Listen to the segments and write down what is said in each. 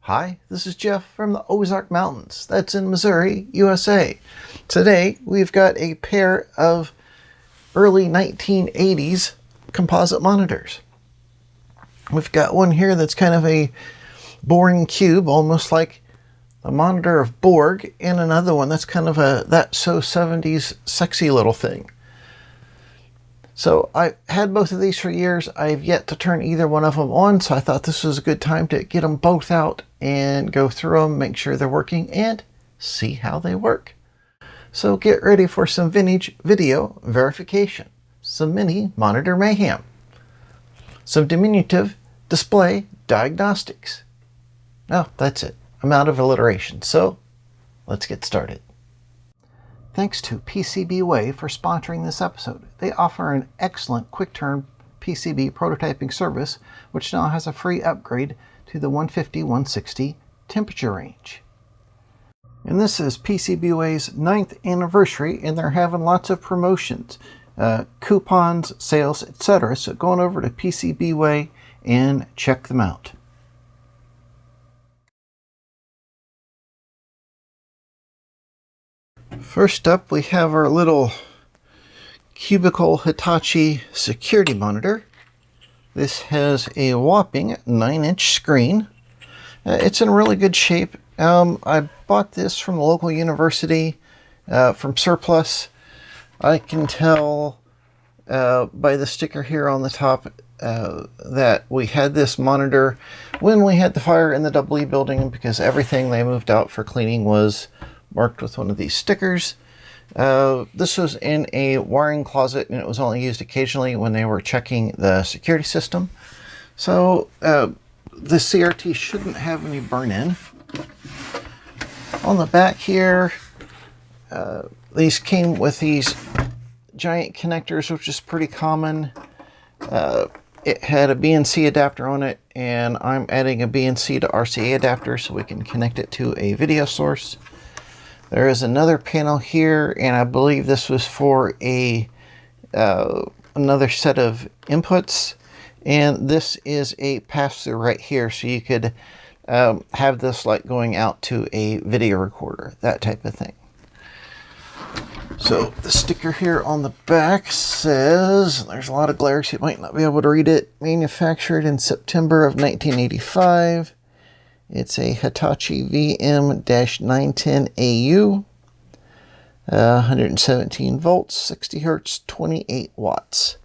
Hi, this is Jeff from the Ozark Mountains. That's in Missouri, USA. Today, we've got a pair of early 1980s composite monitors. We've got one here that's kind of a boring cube, almost like a monitor of Borg, and another one that's kind of a That's So 70s sexy little thing. So I've had both of these for years. I've yet to turn either one of them on, so I thought this was a good time to get them both out and go through them, make sure they're working, and see how they work. So get ready for some vintage video verification, some mini monitor mayhem, some diminutive display diagnostics. Oh, that's it. I'm out of alliteration, so let's get started. Thanks to PCBWay for sponsoring this episode. They offer an excellent quick-turn PCB prototyping service, which now has a free upgrade to the 150-160 temperature range. And this is PCBWay's 9th anniversary, and they're having lots of promotions, coupons, sales, etc. So go on over to PCBWay and check them out. First up, we have our little cubicle Hitachi security monitor. This has a whopping 9-inch screen. It's in really good shape. I bought this from the local university from surplus. I can tell by the sticker here on the top that we had this monitor when we had the fire in the EE building, because everything they moved out for cleaning was marked with one of these stickers. This was in a wiring closet, and it was only used occasionally when they were checking the security system. So the CRT shouldn't have any burn-in. On the back here, these came with these giant connectors, which is pretty common. It had a BNC adapter on it, and I'm adding a BNC to RCA adapter so we can connect it to a video source. There is another panel here, and I believe this was for a another set of inputs. And this is a pass-through right here, so you could have this like going out to a video recorder, that type of thing. So the sticker here on the back says, there's a lot of glare, so you might not be able to read it, manufactured in September of 1985. It's a Hitachi VM-910AU, 117 volts, 60 hertz, 28 watts,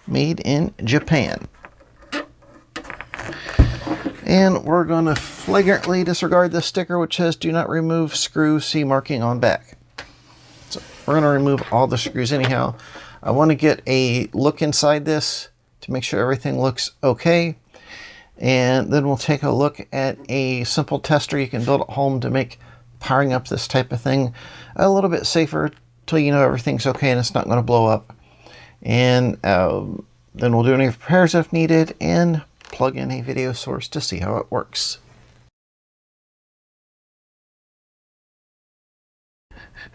made in Japan. And we're going to flagrantly disregard the sticker, which says do not remove screw, see marking on back. So we're going to remove all the screws anyhow. I want to get a look inside this to make sure everything looks okay. And then we'll take a look at a simple tester you can build at home to make powering up this type of thing a little bit safer till you know everything's okay and it's not going to blow up. And then we'll do any repairs if needed and plug in a video source to see how it works.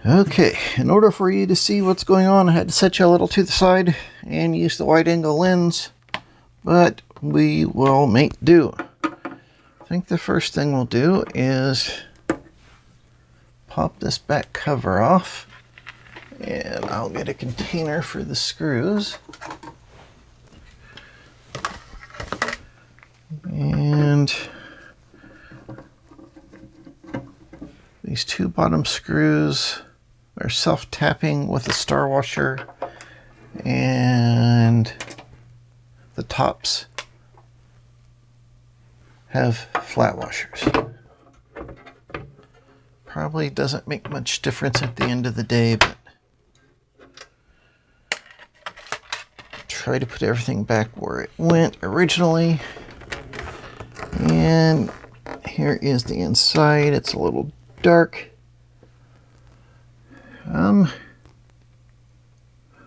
Okay, in order for you to see what's going on, I had to set you a little to the side and use the wide angle lens, but we will make do. I think the first thing we'll do is pop this back cover off, and I'll get a container for the screws. And these two bottom screws are self-tapping with a star washer, and the tops have flat washers. Probably doesn't make much difference at the end of the day, but try to put everything back where it went originally. And here is the inside. It's a little dark.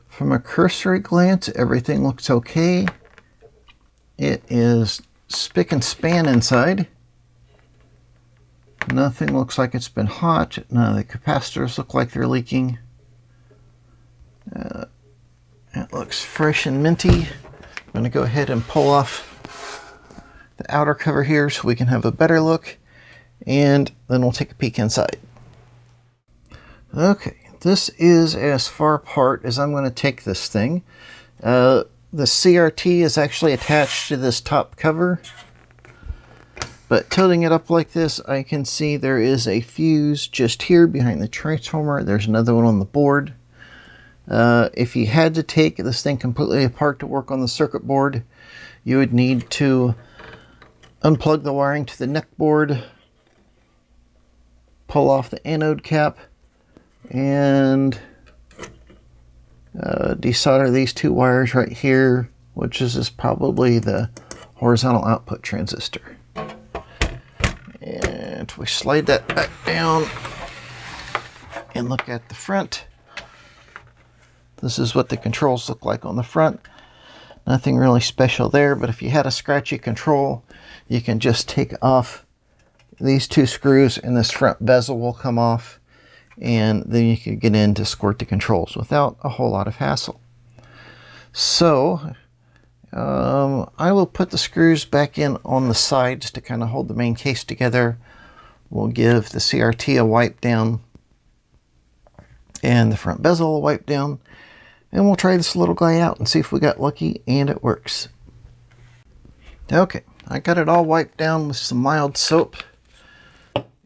From a cursory glance, everything looks okay. It is spick and span inside. Nothing looks like it's been hot. None of the capacitors look like they're leaking. It looks fresh and minty. I'm going to go ahead and pull off the outer cover here so we can have a better look, and then we'll take a peek inside. Okay, this is as far apart as I'm going to take this thing. The CRT is actually attached to this top cover, but tilting it up like this, I can see there is a fuse just here behind the transformer. There's another one on the board. If you had to take this thing completely apart to work on the circuit board, you would need to unplug the wiring to the neck board, pull off the anode cap, and desolder these two wires right here, which is probably the horizontal output transistor. And we slide that back down and look at the front. This is what the controls look like on the front. Nothing really special there, but if you had a scratchy control, you can just take off these two screws and this front bezel will come off, and then you can get in to squirt the controls without a whole lot of hassle. So I will put the screws back in on the sides to kind of hold the main case together. We'll give the CRT a wipe down and the front bezel a wipe down, and we'll try this little guy out and see if we got lucky and it works. Okay, I got it all wiped down with some mild soap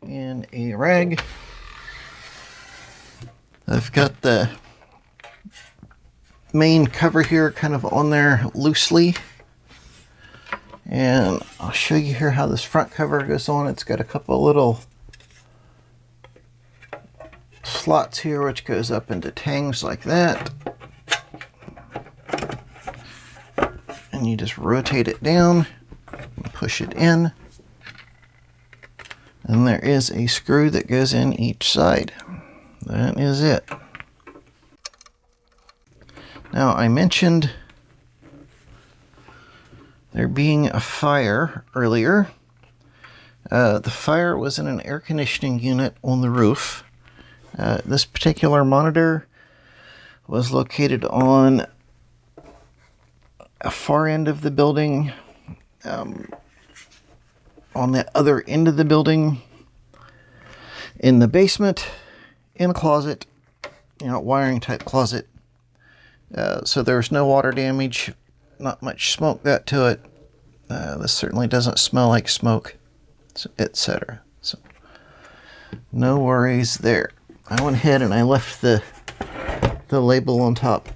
and a rag. I've got the main cover here kind of on there loosely, and I'll show you here how this front cover goes on. It's got a couple little slots here which goes up into tangs like that, and you just rotate it down and push it in, and there is a screw that goes in each side. That is it. Now, I mentioned there being a fire earlier. The fire was in an air conditioning unit on the roof. This particular monitor was located on a far end of the building, on the other end of the building, in the basement, in a closet, wiring type closet. So there's no water damage, not much smoke got to it. This certainly doesn't smell like smoke, etc. So no worries there. I went ahead and I left the label on top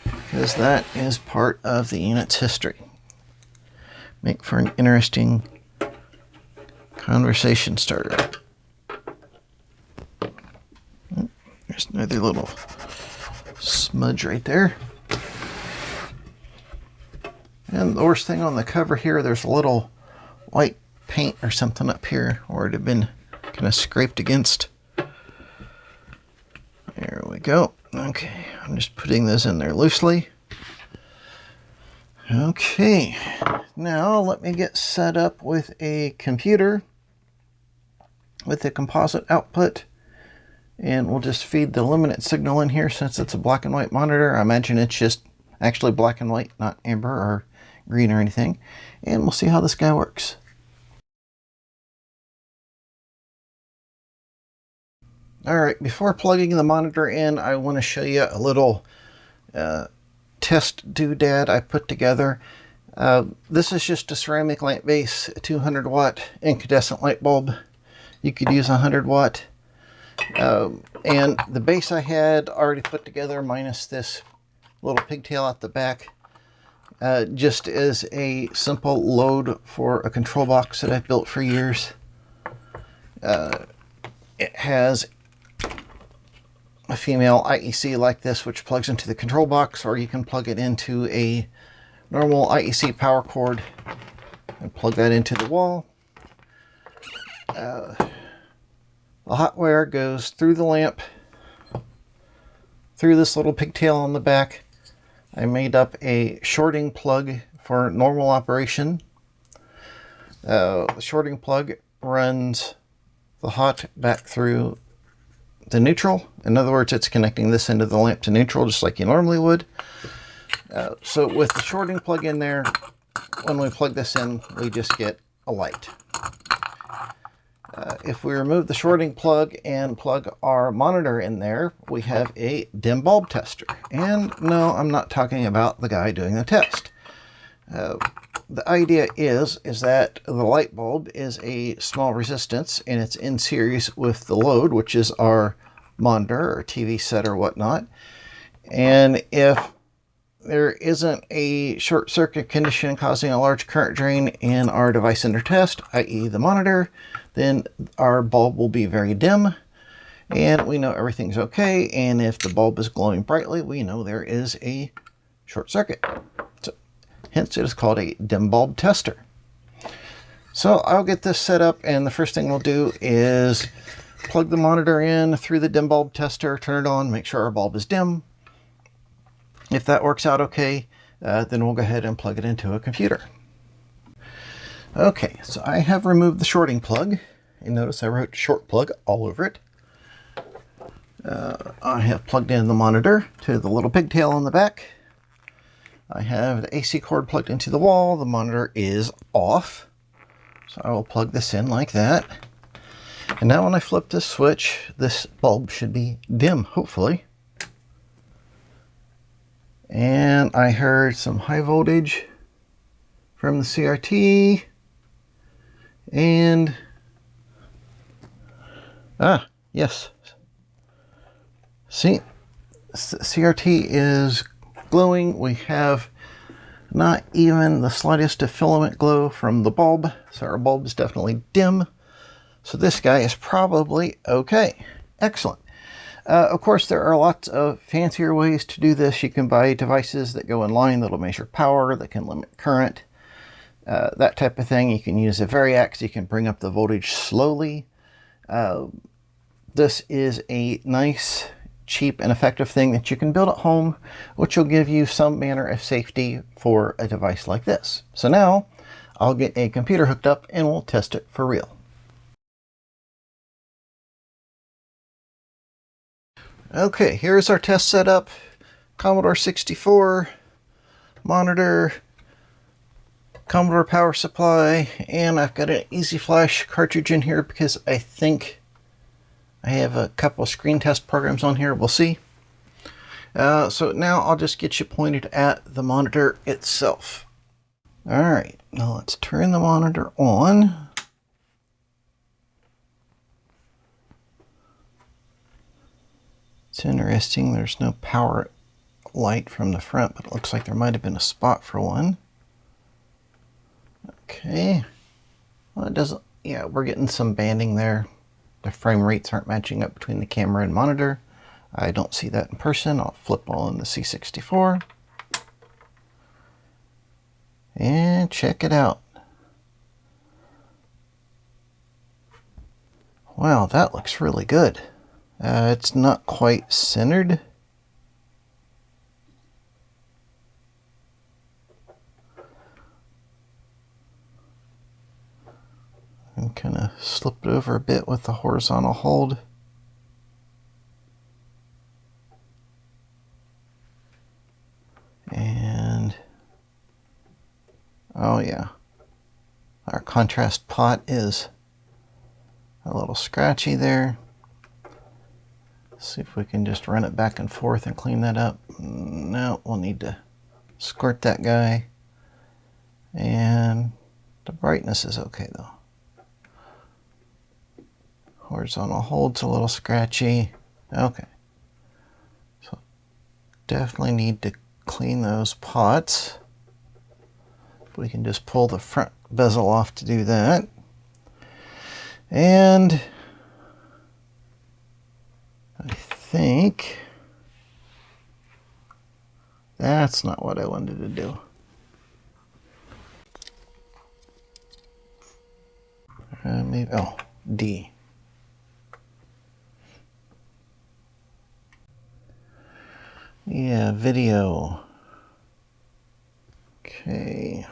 because that is part of the unit's history. Make for an interesting conversation starter. There's another little smudge right there. And the worst thing on the cover here, there's a little white paint or something up here where it had been kind of scraped against. There we go. Okay, I'm just putting those in there loosely. Okay, now let me get set up with a computer with a composite output, and we'll just feed the limited signal in here. Since it's a black and white monitor, I imagine it's just actually black and white, not amber or green or anything, and we'll see how this guy works. Alright, before plugging the monitor in, I want to show you a little test doodad I put together. This is just a ceramic lamp base, a 200 watt incandescent light bulb. You could use a 100 watt. And the base I had already put together, minus this little pigtail at the back, just as a simple load for a control box that I've built for years. It has a female IEC like this, which plugs into the control box, or you can plug it into a normal IEC power cord and plug that into the wall. The hot wire goes through the lamp, through this little pigtail on the back. I made up a shorting plug for normal operation. The shorting plug runs the hot back through the neutral. In other words, it's connecting this end of the lamp to neutral just like you normally would. So with the shorting plug in there, when we plug this in, we just get a light. If we remove the shorting plug and plug our monitor in there, we have a dim bulb tester. And no, I'm not talking about the guy doing the test. The idea is that the light bulb is a small resistance and it's in series with the load, which is our monitor or TV set or whatnot. And if there isn't a short circuit condition causing a large current drain in our device under test, i.e. the monitor, then our bulb will be very dim and we know everything's okay. And if the bulb is glowing brightly, we know there is a short circuit. So, hence it is called a dim bulb tester. So I'll get this set up, and the first thing we'll do is plug the monitor in through the dim bulb tester, turn it on, make sure our bulb is dim. If that works out okay, then we'll go ahead and plug it into a computer. Okay, so I have removed the shorting plug. You notice I wrote short plug all over it. I have plugged in the monitor to the little pigtail on the back. I have the AC cord plugged into the wall. The monitor is off. So I will plug this in like that. And now when I flip this switch, this bulb should be dim, hopefully. And I heard some high voltage from the CRT. And, yes. See, CRT is glowing. We have not even the slightest filament glow from the bulb. So our bulb is definitely dim. So this guy is probably okay. Excellent. Of course, there are lots of fancier ways to do this. You can buy devices that go in line that'll measure power, that can limit current, that type of thing. You can use a variac, you can bring up the voltage slowly. This is a nice, cheap, and effective thing that you can build at home, which will give you some manner of safety for a device like this. So now, I'll get a computer hooked up and we'll test it for real. Okay, here's our test setup. Commodore 64, monitor, Commodore power supply, and I've got an Easy Flash cartridge in here because I think I have a couple of screen test programs on here. We'll see. So now I'll just get you pointed at the monitor itself. Alright, now let's turn the monitor on. It's interesting, there's no power light from the front, but it looks like there might have been a spot for one. Okay. Well, it doesn't, yeah, we're getting some banding there. The frame rates aren't matching up between the camera and monitor. I don't see that in person. I'll flip on the C64. And check it out. Wow, that looks really good. It's not quite centered. And kind of slip it over a bit with the horizontal hold. And oh yeah, our contrast pot is a little scratchy there. See if we can just run it back and forth and clean that up. No, we'll need to squirt that guy. And the brightness is okay though. Horizontal hold's a little scratchy. Okay. So definitely need to clean those pots. We can just pull the front bezel off to do that. And I think that's not what I wanted to do. Maybe, oh, D. Yeah, video. Okay.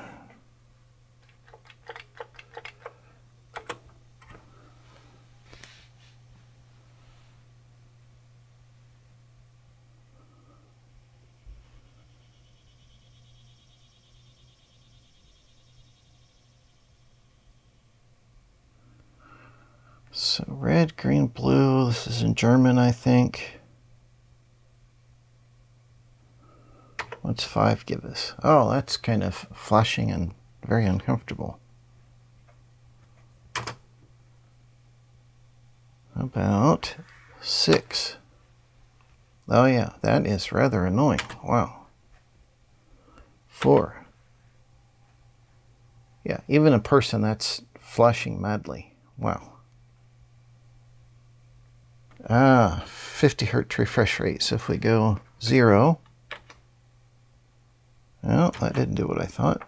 red, green, blue. This is in German, I think. What's 5 give us? Oh, that's kind of flashing and very uncomfortable. About 6. Oh yeah, that is rather annoying. Wow. 4. Yeah, even a person that's flashing madly. Wow. 50 hertz refresh rate. So if we go 0, well, that didn't do what I thought.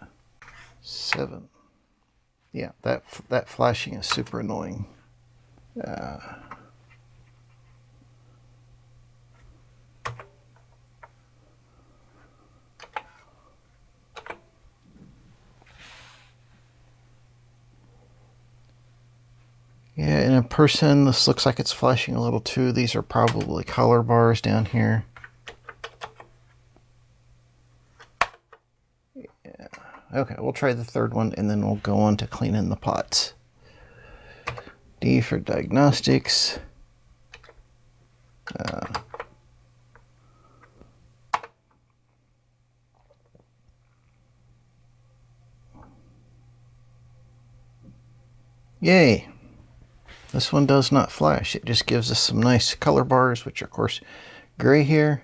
7. Yeah, that flashing is super annoying. Yeah, in a person, this looks like it's flashing a little too. These are probably color bars down here. Yeah. Okay, we'll try the third one, and then we'll go on to cleaning the pots. D for diagnostics. Yay! This one does not flash. It just gives us some nice color bars, which are, of course, gray here.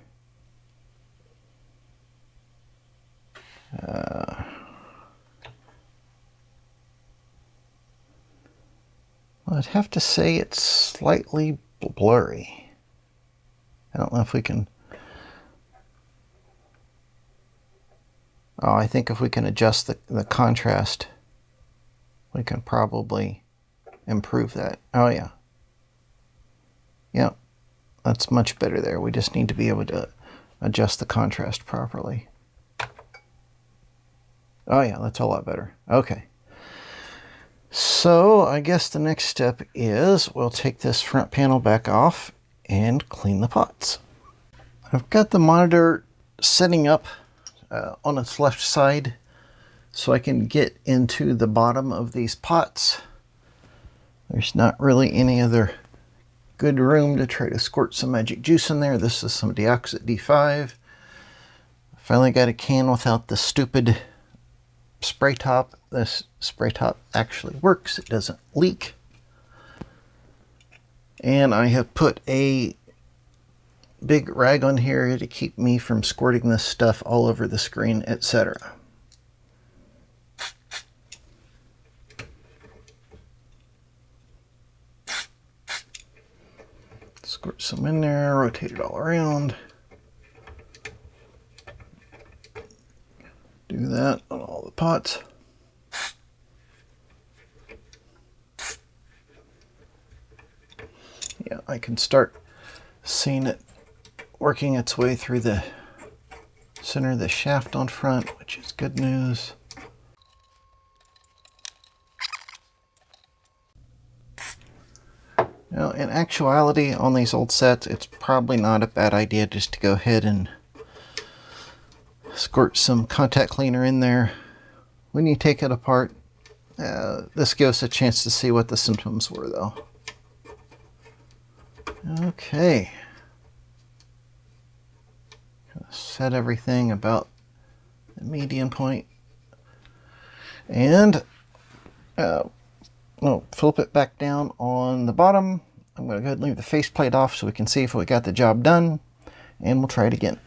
Well, I'd have to say it's slightly blurry. I don't know if we can... Oh, I think if we can adjust the contrast, we can probably improve that. Oh yeah. Yep. That's much better there. We just need to be able to adjust the contrast properly. Oh yeah, that's a lot better. Okay. So I guess the next step is we'll take this front panel back off and clean the pots. I've got the monitor setting up on its left side so I can get into the bottom of these pots. There's not really any other good room to try to squirt some magic juice in there. This is some Deoxit D5. Finally got a can without the stupid spray top. This spray top actually works. It doesn't leak. And I have put a big rag on here to keep me from squirting this stuff all over the screen, etc. Squirt some in there, rotate it all around. Do that on all the pots. Yeah, I can start seeing it working its way through the center of the shaft on front, which is good news. Now, in actuality, on these old sets, it's probably not a bad idea just to go ahead and squirt some contact cleaner in there when you take it apart. This gives us a chance to see what the symptoms were, though. Okay. Set everything about the median point. And we'll flip it back down on the bottom. I'm going to go ahead and leave the faceplate off so we can see if we got the job done. And we'll try it again.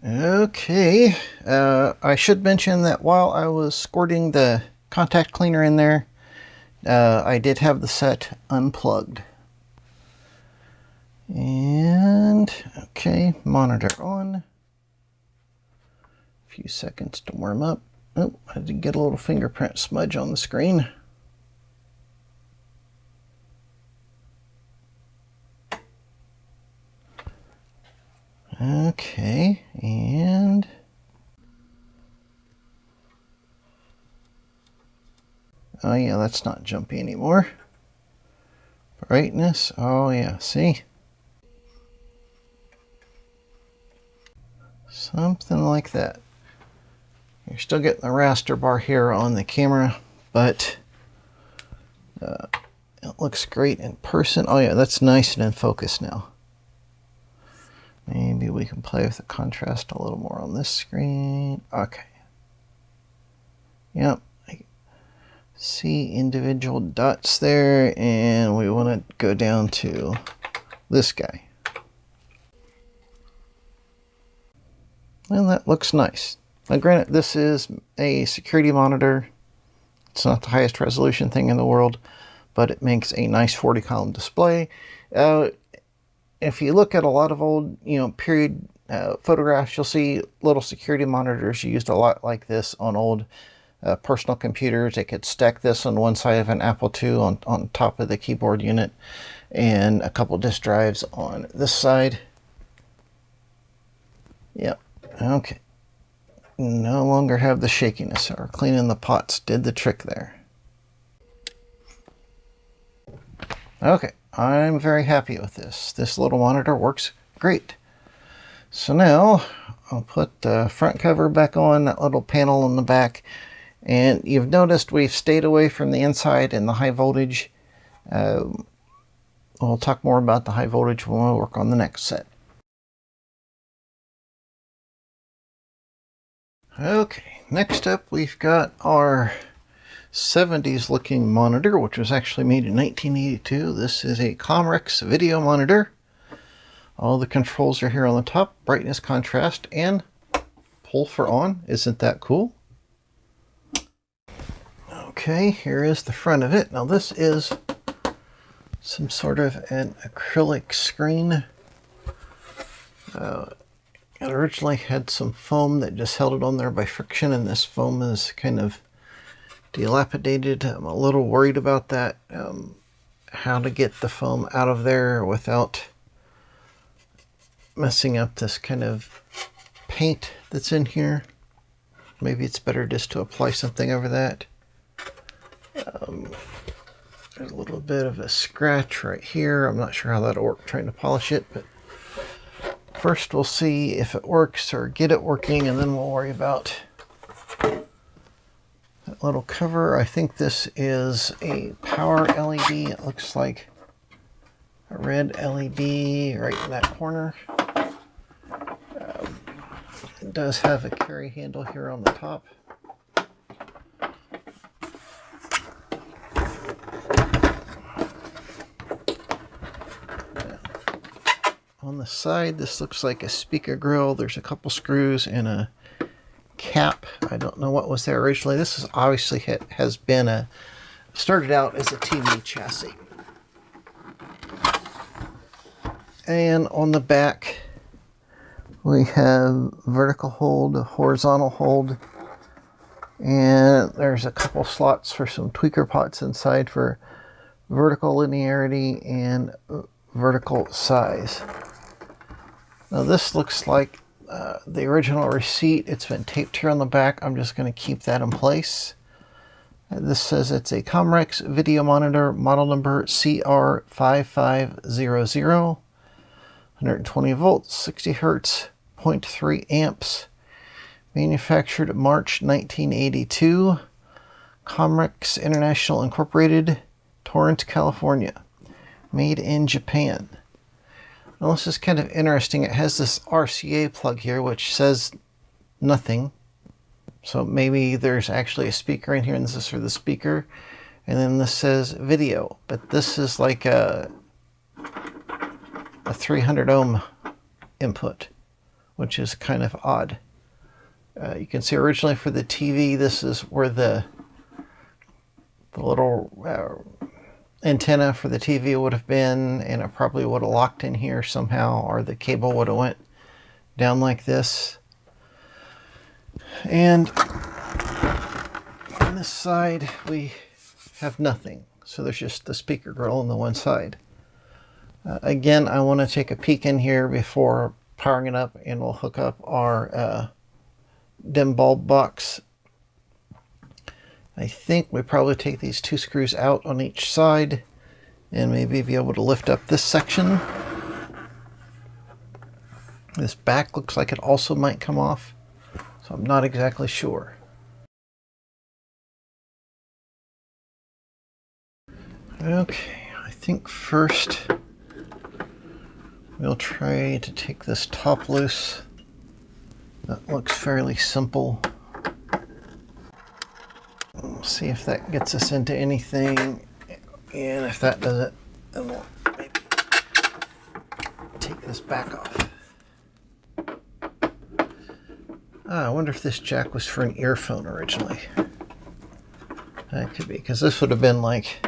Okay. I should mention that while I was squirting the contact cleaner in there, I did have the set unplugged. And, okay, monitor on. A few seconds to warm up. Oh, I did get a little fingerprint smudge on the screen. Okay, and oh yeah, that's not jumpy anymore. Brightness, oh yeah, see? Something like that. You're still getting the raster bar here on the camera, but It looks great in person. Oh yeah, that's nice and in focus now. Maybe we can play with the contrast a little more on this screen. Okay. Yep. I see individual dots there, and we want to go down to this guy. And that looks nice. Now granted, this is a security monitor. It's not the highest resolution thing in the world, but it makes a nice 40-column display. If you look at a lot of old, period photographs, you'll see little security monitors used a lot like this on old personal computers. They could stack this on one side of an Apple II on top of the keyboard unit, and a couple disk drives on this side. Yep. Okay. No longer have the shakiness, or cleaning the pots did the trick there. Okay, I'm very happy with this. This little monitor works great. So now I'll put the front cover back on, that little panel in the back, and you've noticed we've stayed away from the inside and the high voltage. We'll talk more about the high voltage when we work on the next set. Okay, next up we've got our 70s looking monitor, which was actually made in 1982. This is a Comrex video monitor. All the controls are here on the top: brightness, contrast, and pull for on. Isn't that cool? Okay, here is the front of it. Now this is some sort of an acrylic screen. It originally had some foam that just held it on there by friction, and this foam is kind of dilapidated. I'm a little worried about that, how to get the foam out of there without messing up this kind of paint that's in here. Maybe it's better just to apply something over that. There's a little bit of a scratch right here. I'm not sure how that'll work trying to polish it, but first we'll see if it works or get it working, and then we'll worry about that little cover. I think this is a power LED. It looks like a red LED right in that corner. It does have a carry handle here on the top. On the side, this looks like a speaker grill. There's a couple screws and a cap. I don't know what was there originally. This is obviously has been started out as a TV chassis. And on the back, we have vertical hold, horizontal hold, and there's a couple slots for some tweaker pots inside for vertical linearity and vertical size. Now this looks like the original receipt. It's been taped here on the back. I'm just going to keep that in place. This says it's a Comrex video monitor, model number CR-5500, 120 volts, 60 hertz, 0.3 amps, manufactured March 1982, Comrex International Incorporated, Torrance, California, made in Japan. Now this is kind of interesting. It has this RCA plug here which says nothing. So maybe there's actually a speaker in here, and this is for the speaker. And then this says video, but this is like a 300 ohm input, which is kind of odd. You can see originally for the TV, this is where the little antenna for the TV would have been, and it probably would have locked in here somehow, or the cable would have went down like this. And on this side we have nothing, so there's just the speaker grill on the one side. Again, I want to take a peek in here before powering it up, and we'll hook up our dim bulb box. I think we probably take these two screws out on each side and maybe be able to lift up this section. This back looks like it also might come off, so I'm not exactly sure. Okay, I think first we'll try to take this top loose. That looks fairly simple. We'll see if that gets us into anything, and if that does it, then we'll maybe take this back off. I wonder if this jack was for an earphone originally. That could be, because this would have been like,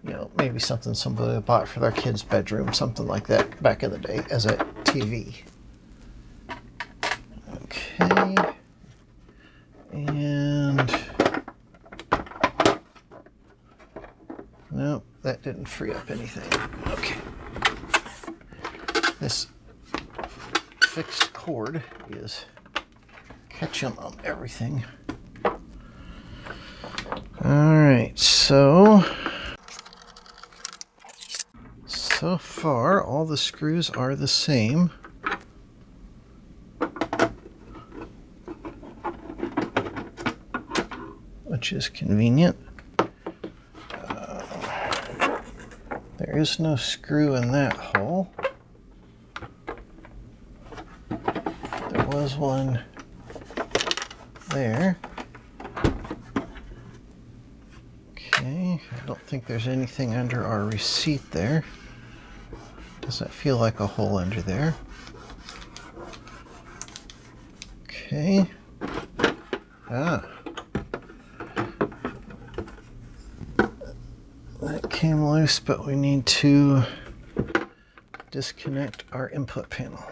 you know, maybe something somebody bought for their kid's bedroom, something like that back in the day as a TV. Okay. And nope, that didn't free up anything. Okay. This fixed cord is catching on everything. Alright, so far all the screws are the same. Which is convenient. There is no screw in that hole. There was one there. Okay, I don't think there's anything under our receipt there. Doesn't feel like a hole under there. Okay. That came loose, but we need to disconnect our input panel.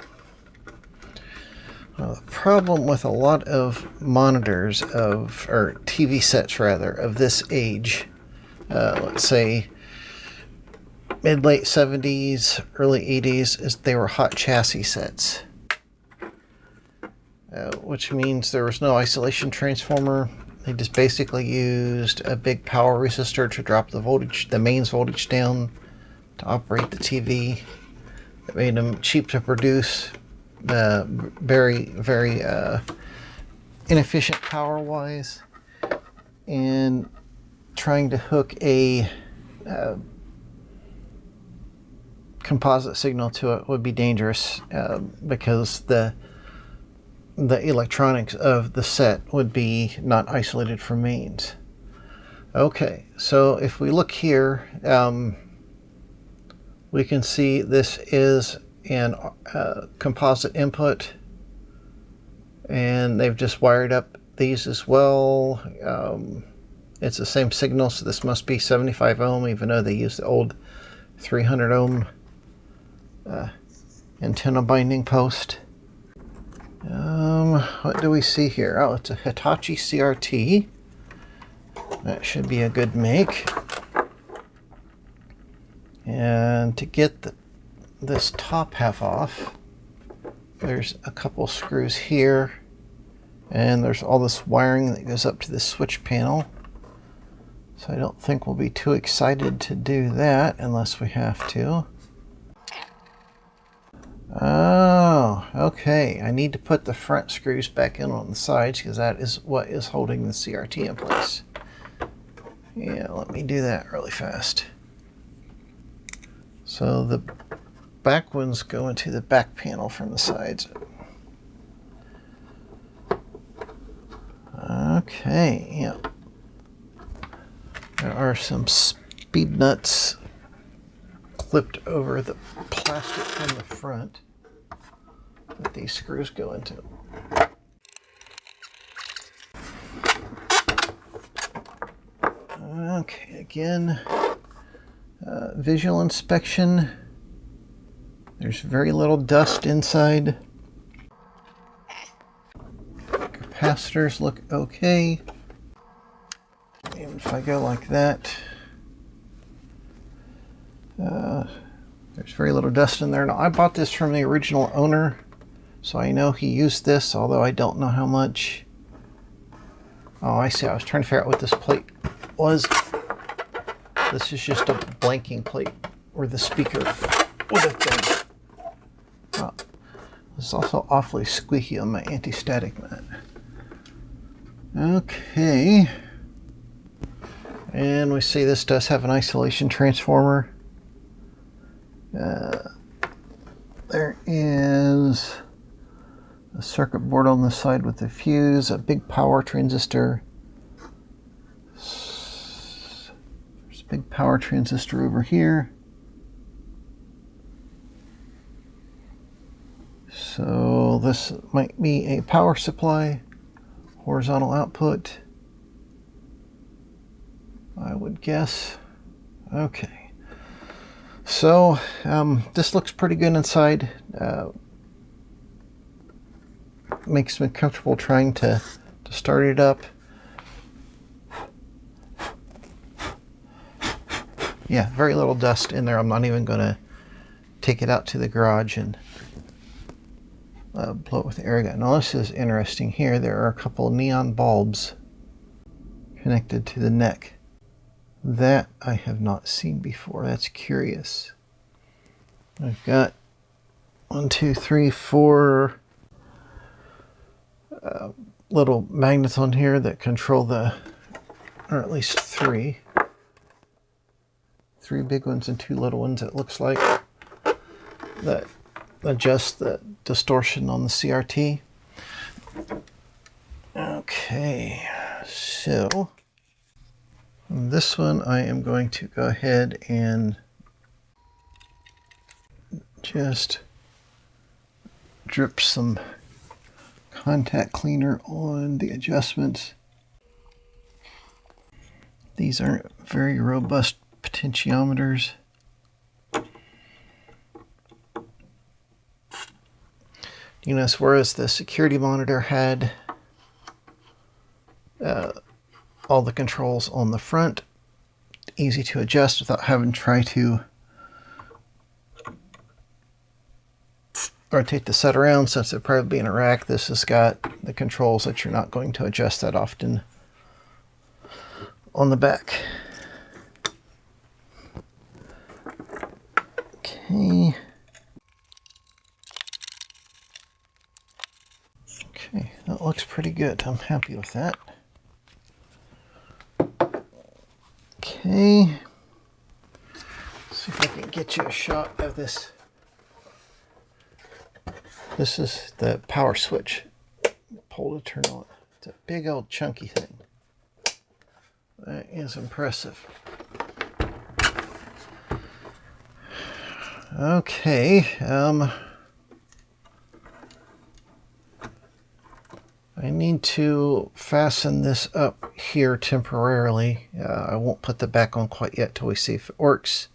Well, the problem with a lot of monitors or TV sets rather, of this age, let's say mid-late 70s, early 80s, is they were hot chassis sets. Which means there was no isolation transformer. They just basically used a big power resistor to drop the voltage, the mains voltage down to operate the TV. It made them cheap to produce, very, very inefficient power-wise, and trying to hook a composite signal to it would be dangerous because the electronics of the set would be not isolated from mains. Okay, so if we look here, we can see this is an composite input, and they've just wired up these as well. It's the same signal, so this must be 75 ohm, even though they use the old 300 ohm antenna binding post. What do we see here? Oh, it's a Hitachi CRT. That should be a good make. And to get this top half off, there's a couple screws here, and there's all this wiring that goes up to the switch panel. So I don't think we'll be too excited to do that unless we have to. Oh, okay. I need to put the front screws back in on the sides because that is what is holding the CRT in place. Yeah, let me do that really fast. So the back ones go into the back panel from the sides. Okay, yeah. There are some speed nuts clipped over the plastic from the front that these screws go into. Okay, again, visual inspection. There's very little dust inside. Capacitors look okay. Even if I go like that, there's very little dust in there. Now, I bought this from the original owner, so I know he used this, although I don't know how much. Oh, I see. I was trying to figure out what this plate was. This is just a blanking plate where the speaker would have been. Oh, it's also awfully squeaky on my anti-static mat. Okay. And we see this does have an isolation transformer. There is a circuit board on the side with a fuse, a big power transistor. There's a big power transistor over here. So this might be a power supply, horizontal output, I would guess. Okay. So this looks pretty good inside. Makes me comfortable trying to start it up. Yeah, very little dust in there. I'm not even going to take it out to the garage and blow it with the air gun. Now this is interesting here. There are a couple neon bulbs connected to the neck. That I have not seen before. That's curious. I've got 1, 2, 3, 4 little magnets on here that control the, or at least three big ones and 2 little ones, it looks like, that adjust the distortion on the CRT. Okay, so this one I am going to go ahead and just drip some contact cleaner on the adjustments. These aren't very robust potentiometers. You know, whereas the security monitor had all the controls on the front, easy to adjust without having to try to rotate the set around, since it'd probably be in a rack. This has got the controls that you're not going to adjust that often on the back. Okay. Okay, that looks pretty good. I'm happy with that. Okay. Let's see if I can get you a shot of this. This is the power switch. Pull to turn on. It's a big old chunky thing. That is impressive. Okay, I need to fasten this up here temporarily. I won't put the back on quite yet till we see if it works.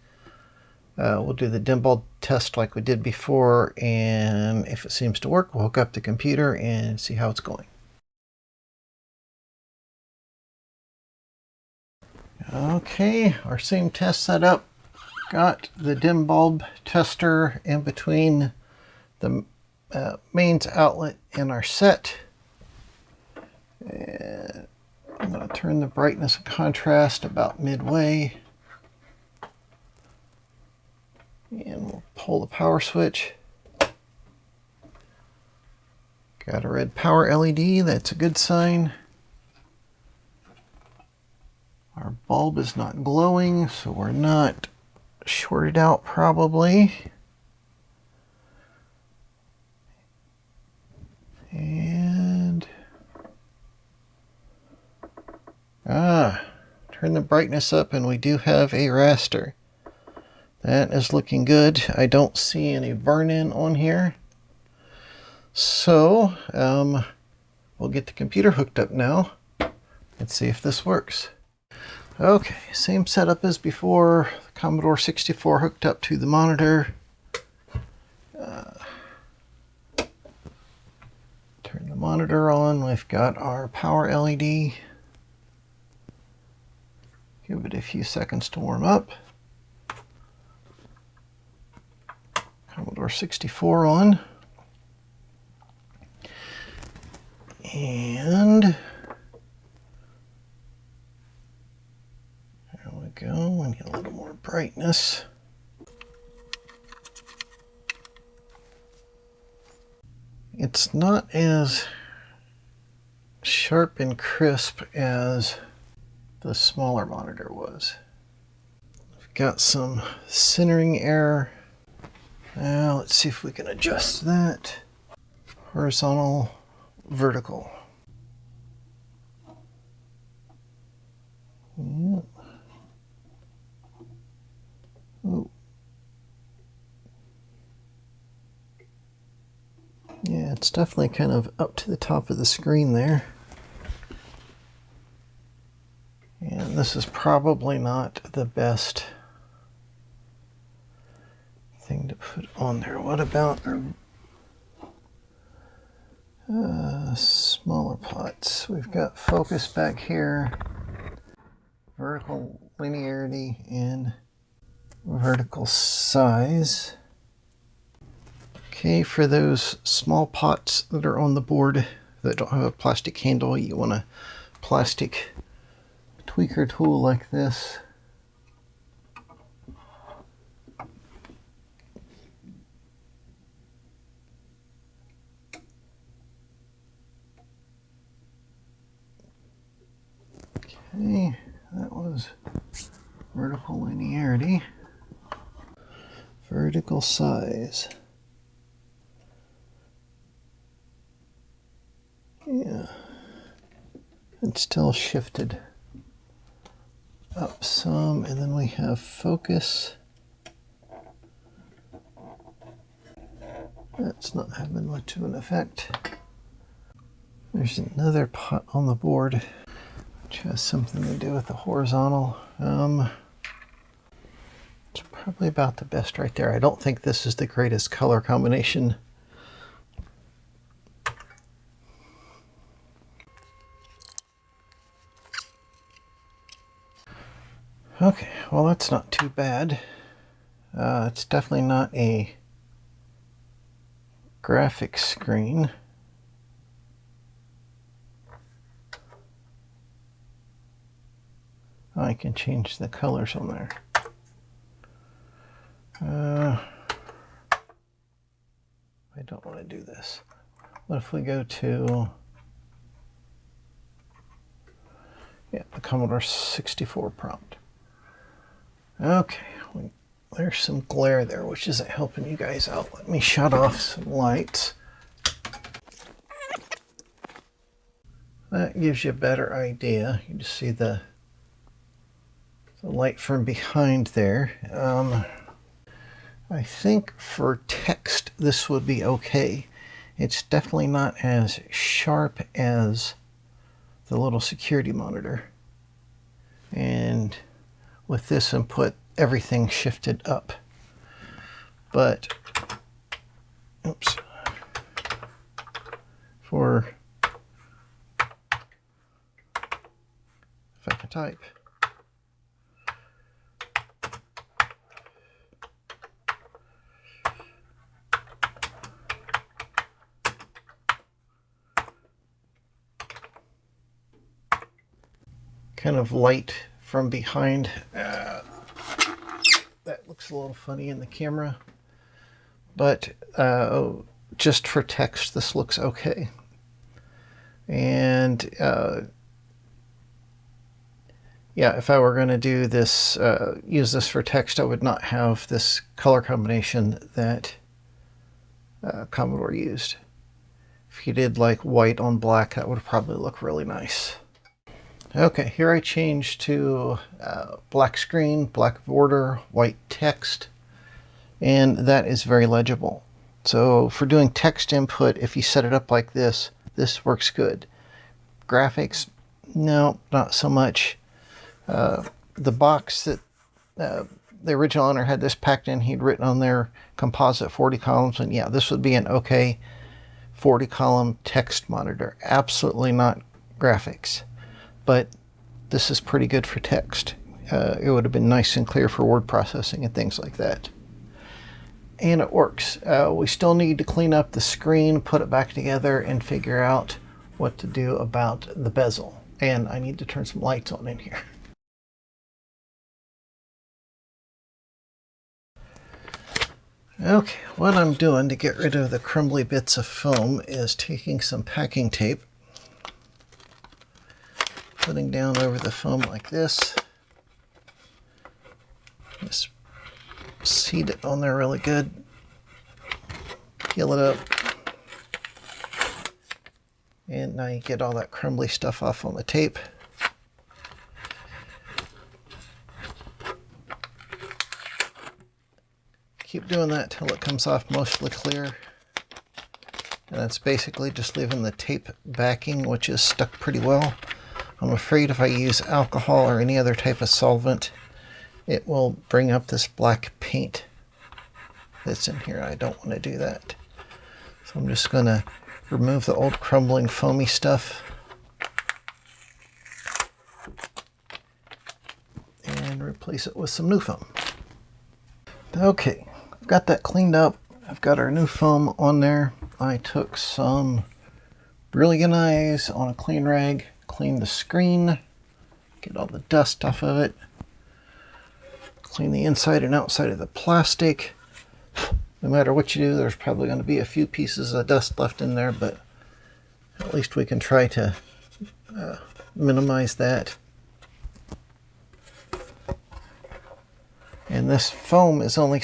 We'll do the dim bulb test like we did before, and if it seems to work, we'll hook up the computer and see how it's going. Okay, our same test setup. Got the dim bulb tester in between the mains outlet and our set. And I'm going to turn the brightness and contrast about midway. And we'll pull the power switch. Got a red power LED, that's a good sign. Our bulb is not glowing, so we're not shorted out probably. And turn the brightness up and we do have a raster. That is looking good. I don't see any burn-in on here. So we'll get the computer hooked up now and see if this works. Okay, same setup as before. The Commodore 64 hooked up to the monitor. Turn the monitor on. We've got our power LED. Give it a few seconds to warm up. Commodore 64 on. And there we go. We need a little more brightness. It's not as sharp and crisp as the smaller monitor was. We've got some centering error. Now let's see if we can adjust that. Horizontal, vertical. Yep. Oh. Yeah, it's definitely kind of up to the top of the screen there. And this is probably not the best thing to put on there. What about our smaller pots? We've got focus back here, vertical linearity, and vertical size. Okay, for those small pots that are on the board that don't have a plastic handle, you want a plastic tweaker tool like this. Okay, that was vertical linearity. Vertical size. Yeah, it's still shifted up some, and then we have focus. That's not having much of an effect. There's another pot on the board which has something to do with the horizontal. It's probably about the best right there. I don't think this is the greatest color combination. Okay, well that's not too bad. It's definitely not a graphics screen. I can change the colors on there. I don't want to do this. What if we go to the Commodore 64 prompt? Okay, there's some glare there, which isn't helping you guys out. Let me shut off some lights. That gives you a better idea. You just see the light from behind there. I think for text this would be okay. It's definitely not as sharp as the little security monitor. And with this input, everything shifted up. But, oops, if I can type. Kind of light from behind. That looks a little funny in the camera, but just for text this looks okay. And yeah, if I were going to do this, use this for text, I would not have this color combination that Commodore used. If you did like white on black, that would probably look really nice. Okay, here I changed to black screen, black border, white text, and that is very legible. So for doing text input, if you set it up like this, this works good. Graphics, no, not so much. The box that the original owner had this packed in, he'd written on there composite 40 columns, and yeah, this would be an okay 40 column text monitor. Absolutely not graphics. But this is pretty good for text. It would have been nice and clear for word processing and things like that. And it works. We still need to clean up the screen, put it back together, and figure out what to do about the bezel. And I need to turn some lights on in here. Okay, what I'm doing to get rid of the crumbly bits of foam is taking some packing tape putting down over the foam like this. Just seat it on there really good. Peel it up. And now you get all that crumbly stuff off on the tape. Keep doing that till it comes off mostly clear. And that's basically just leaving the tape backing, which is stuck pretty well. I'm afraid if I use alcohol or any other type of solvent, it will bring up this black paint that's in here. I don't want to do that. So I'm just going to remove the old crumbling foamy stuff and replace it with some new foam. Okay, I've got that cleaned up. I've got our new foam on there. I took some Brilliant Eyes on a clean rag, cleaned the screen, get all the dust off of it, clean the inside and outside of the plastic. No matter what you do, there's probably going to be a few pieces of dust left in there, but at least we can try to minimize that. And this foam is only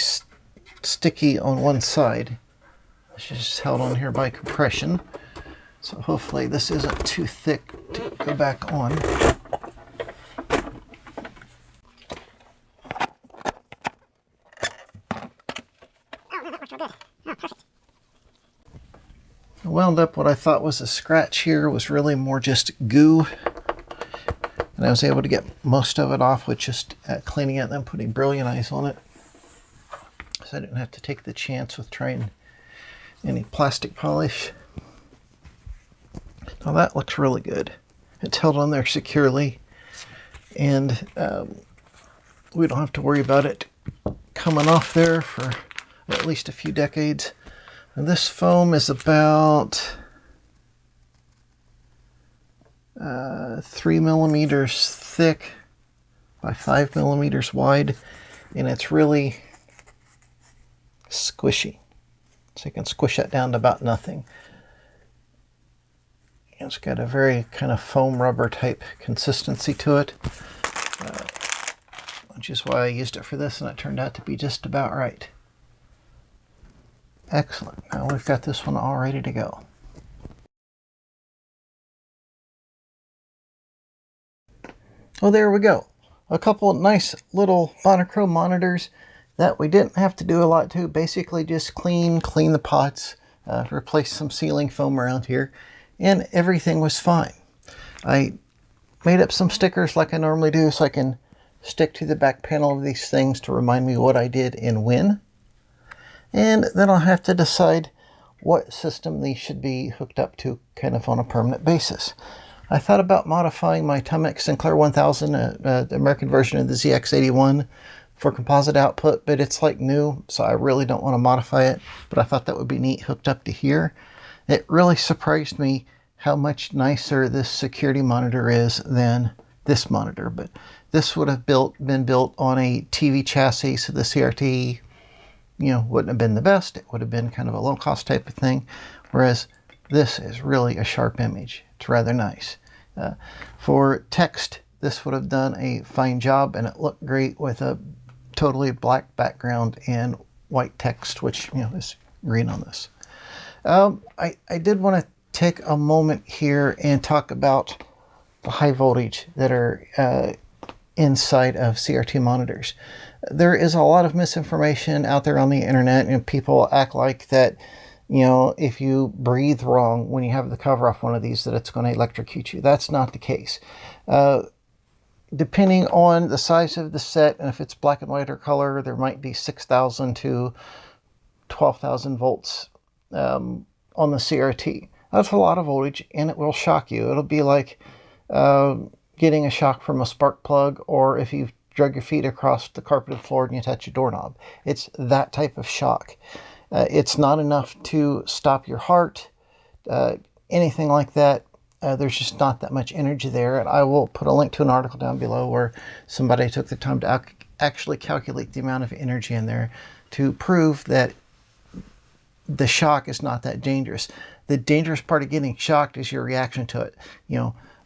sticky on one side. It's just held on here by compression. So hopefully this isn't too thick to go back on. I wound up what I thought was a scratch here was really more just goo. And I was able to get most of it off with just cleaning it and then putting Brilliant Eyes on it. So I didn't have to take the chance with trying any plastic polish. Now that looks really good. It's held on there securely, and we don't have to worry about it coming off there for at least a few decades. And this foam is about 3 millimeters thick by 5 millimeters wide, and it's really squishy. So you can squish that down to about nothing. And it's got a very kind of foam rubber type consistency to it, which is why I used it for this, and it turned out to be just about right. Excellent. Now we've got this one all ready to go. Well, there we go. A couple of nice little monochrome monitors that we didn't have to do a lot to. Basically just clean the pots, replace some sealing foam around here, and everything was fine. I made up some stickers like I normally do so I can stick to the back panel of these things to remind me what I did and when. And then I'll have to decide what system these should be hooked up to kind of on a permanent basis. I thought about modifying my Tumix Sinclair 1000, the American version of the ZX81, for composite output, but it's like new, so I really don't want to modify it. But I thought that would be neat hooked up to here. It really surprised me how much nicer this security monitor is than this monitor. But this would have been built on a TV chassis, so the CRT, wouldn't have been the best. It would have been kind of a low-cost type of thing, whereas this is really a sharp image. It's rather nice. For text, this would have done a fine job, and it looked great with a totally black background and white text, which is green on this. I did want to take a moment here and talk about the high voltage that are inside of CRT monitors. There is a lot of misinformation out there on the internet, and people act like that, if you breathe wrong when you have the cover off one of these, that it's going to electrocute you. That's not the case. Depending on the size of the set, and if it's black and white or color, there might be 6,000 to 12,000 volts on the CRT. That's a lot of voltage, and it will shock you. It'll be like getting a shock from a spark plug, or if you've drug your feet across the carpeted floor and you touch a doorknob. It's that type of shock. It's not enough to stop your heart, anything like that. There's just not that much energy there. And I will put a link to an article down below where somebody took the time to actually calculate the amount of energy in there to prove that the shock is not that dangerous. The dangerous part of getting shocked is your reaction to it.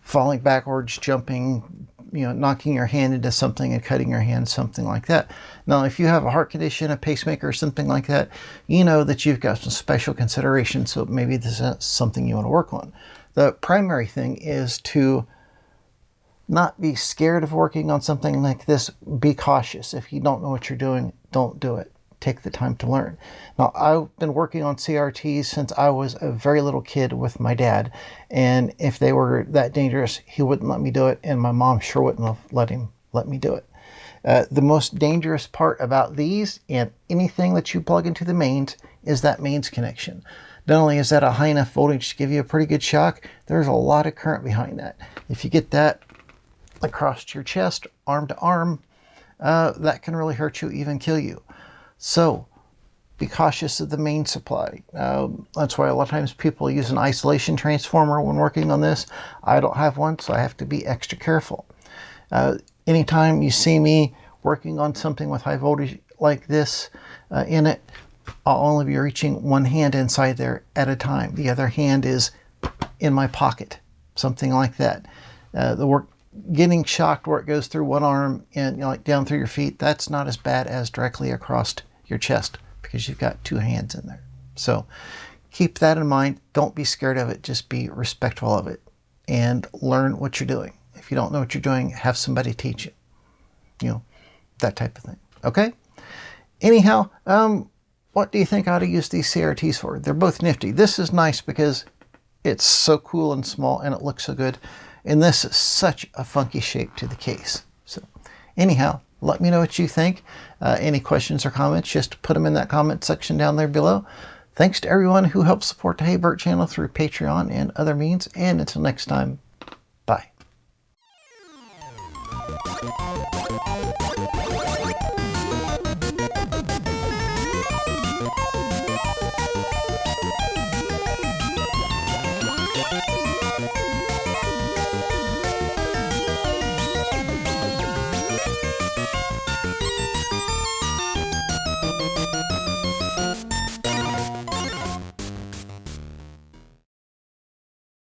falling backwards, jumping, knocking your hand into something and cutting your hand, something like that. Now, if you have a heart condition, a pacemaker, or something like that, you know that you've got some special consideration, so maybe this is something you want to work on. The primary thing is to not be scared of working on something like this. Be cautious. If you don't know what you're doing, don't do it. Take the time to learn. Now, I've been working on CRTs since I was a very little kid with my dad, and if they were that dangerous, he wouldn't let me do it, and my mom sure wouldn't have let me do it. The most dangerous part about these and anything that you plug into the mains is that mains connection. Not only is that a high enough voltage to give you a pretty good shock, there's a lot of current behind that. If you get that across your chest, arm to arm, that can really hurt you, even kill you. So be cautious of the main supply. That's why a lot of times people use an isolation transformer when working on this. I don't have one, so I have to be extra careful. Anytime you see me working on something with high voltage like this in it, I'll only be reaching one hand inside there at a time. The other hand is in my pocket, something like that. The work getting shocked where it goes through one arm and like down through your feet, that's not as bad as directly across your chest because you've got two hands in there. So keep that in mind. Don't be scared of it. Just be respectful of it and learn what you're doing. If you don't know what you're doing, have somebody teach you. That type of thing. Okay? Anyhow, what do you think I ought to use these CRTs for? They're both nifty. This is nice because it's so cool and small and it looks so good. And this is such a funky shape to the case. So anyhow, let me know what you think. Any questions or comments, just put them in that comment section down there below. Thanks to everyone who helps support the Hey Birt channel through Patreon and other means. And until next time, bye.